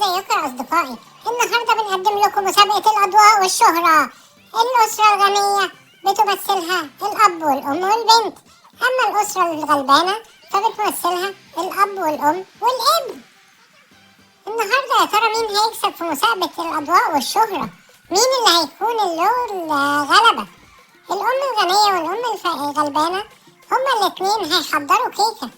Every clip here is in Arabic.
ازيكم يا أصدقائي؟ النهاردة بنقدم لكم مسابقة الأضواء والشهرة. الأسرة الغنية بتمثلها الأب والأم والبنت، أما الأسرة الغلبانة فبتمثلها الأب والأم والابن. النهاردة يا ترى مين هيكسب في مسابقة الأضواء والشهرة؟ مين اللي هيكون له الغلبة؟ الأم الغنية والأم الغلبانة هما الاتنين هيحضروا كيكة.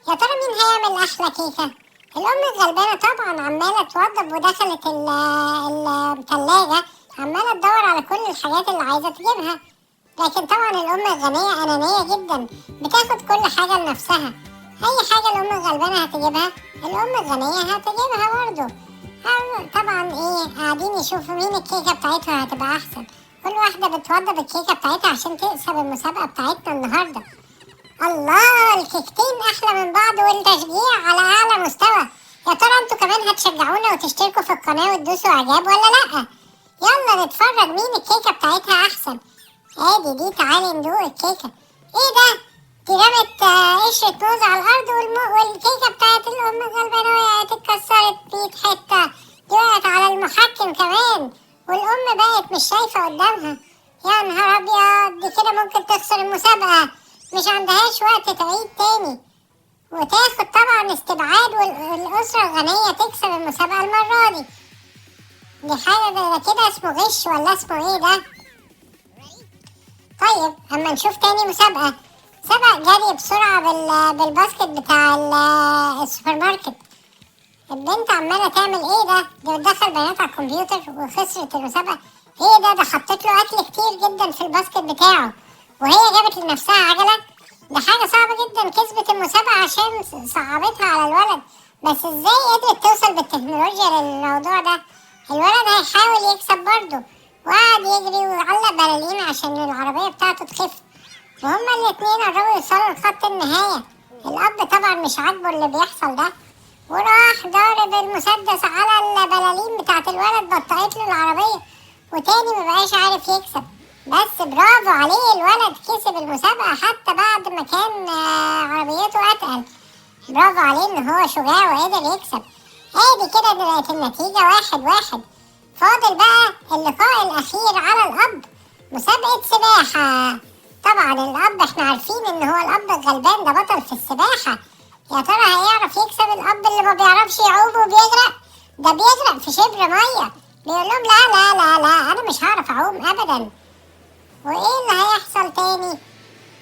يا ترى مين هيعمل أحلى كيكة؟ الأم الغلبانة طبعا عمالة توضب ودخلت التلاجة عمالة تدور على كل الحاجات اللي عايزة تجيبها، لكن طبعا الأم الغنية أنانية جدا، بتاخد كل حاجة لنفسها. أي حاجة الأم الغلبانة هتجيبها الأم الغنية هتجيبها برضه. طبعا قاعدين يشوفوا مين الكيكة بتاعتها هتبقى أحسن. كل واحدة بتوضب الكيكة بتاعتها عشان تكسب المسابقة بتاعتنا النهاردة. الله، الكيكتين أحلى من بعض والتشجيع على أعلى مستوى. يا ترى انتوا كمان هتشجعونا وتشتركوا في القناة وتدوسوا إعجاب ولا لأ؟ يلا نتفرج مين الكيكة بتاعتها أحسن. دي تعالي ندوق الكيكة. ايه ده؟ دي رمت قشرة موز على الأرض والكيكة بتاعت الأم الغلبانة وقعت اتكسرت 100 حتة. دي وقعت على المحكم كمان، والأم بقت مش شايفة قدامها. يا نهار أبيض، دي كده ممكن تخسر المسابقة، مش عندهاش وقت تعيد تاني وتاخد طبعا استبعاد، والأسرة الغنية تكسب المسابقة المرة دي. دي حاجة ده كده اسمه غش ولا اسمه ايه ده؟ طيب اما نشوف تاني مسابقة. سبق جري بسرعة بالباسكت بتاع السوبر ماركت. البنت عمالة تعمل ايه ده؟ دي بتدخل بيانات على الكمبيوتر وخسرت المسابقة. ايه ده حطت له أكل كتير جدا في الباسكت بتاعه وهي جابت لنفسها عجلة. ده حاجة صعبة جدا، كسبت المسابقة عشان صعبتها على الولد. بس ازاي قدرت توصل بالتكنولوجيا للموضوع ده؟ الولد هيحاول يكسب برضه، وقعد يجري ويعلق بلالين عشان العربية بتاعته تخف، وهما الاتنين قربوا يوصلوا لخط النهاية. الأب طبعا مش عاجبه اللي بيحصل ده، وراح ضارب المسدس على البلالين بتاعت الولد، بطئت له العربية وتاني مبقاش عارف يكسب. بس برافو عليه، الولد كسب المسابقة حتى بعد ما كان عربيته أتقل. برافو عليه إن هو شجاع وقدر يكسب. ادي كده بقت النتيجة 1-1. فاضل بقى اللقاء الأخير على الأب، مسابقة سباحة. طبعا الأب احنا عارفين إن هو الأب الغلبان ده بطل في السباحة. يا ترى هيعرف يكسب الأب اللي ما بيعرفش يعوم وبيغرق؟ ده بيغرق في شبر مية، بيقول لهم لا لا لا لا أنا مش هعرف أعوم أبدا. وإيه اللي هيحصل تاني؟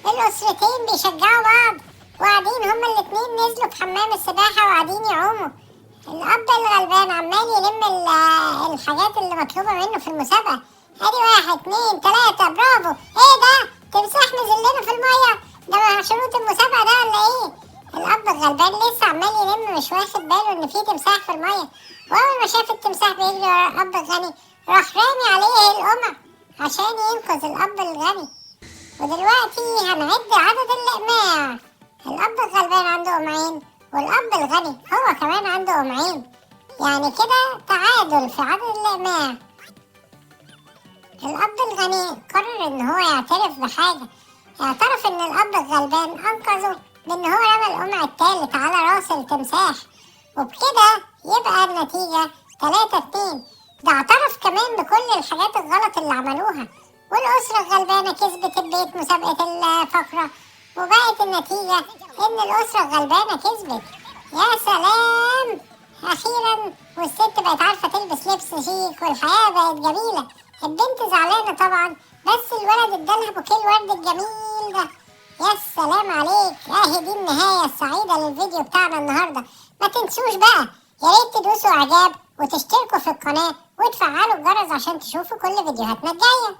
الأسرتين بيشجعوا بعض وقاعدين هما الاتنين نزلوا في حمام السباحة وقاعدين يعوموا. الأب الغلبان عمال يلم الحاجات اللي مطلوبة منه في المسابقة. ادي 1 2 3 برافو. ايه ده؟ تمساح نزل لنا في المية؟ ده شروط المسابقة ده ولا ايه؟ الأب الغلبان لسه عمال يلم، مش واخد باله إن في تمساح في المية، وأول ما شاف التمساح بيجري ورا الأب الغني راح رامي عليه القمع عشان ينقذ الأب الغني. ودلوقتي هنعد عدد الأقماع. الأب الغلبان عنده قمعين، والأب الغني هو كمان عنده قمعين، يعني كده تعادل في عدد الأقماع. الأب الغني قرر إن هو يعترف بحاجة، اعترف إن الأب الغلبان أنقذه بإن هو رمى القمع التالت على راس التمساح، وبكده يبقى النتيجة 3-2. ده اعترف كمان بكل الحاجات الغلط اللي عملوها، والأسرة الغلبانة كسبت البيت مسابقة الفقرة، وبقت النتيجة إن الأسرة الغلبانة كسبت. يا سلام، أخيرا والست بقت عارفة تلبس لبس شيك والحياة بقت جميلة. البنت زعلانة طبعا، بس الولد ادالها بوكيه الورد الجميل ده. يا سلام عليك، دي النهاية السعيدة للفيديو بتاعنا النهاردة. ما تنسوش بقى يا ريت تدوسوا إعجاب وتشتركوا في القناة وتفعلوا الجرس عشان تشوفوا كل فيديوهاتنا الجاية.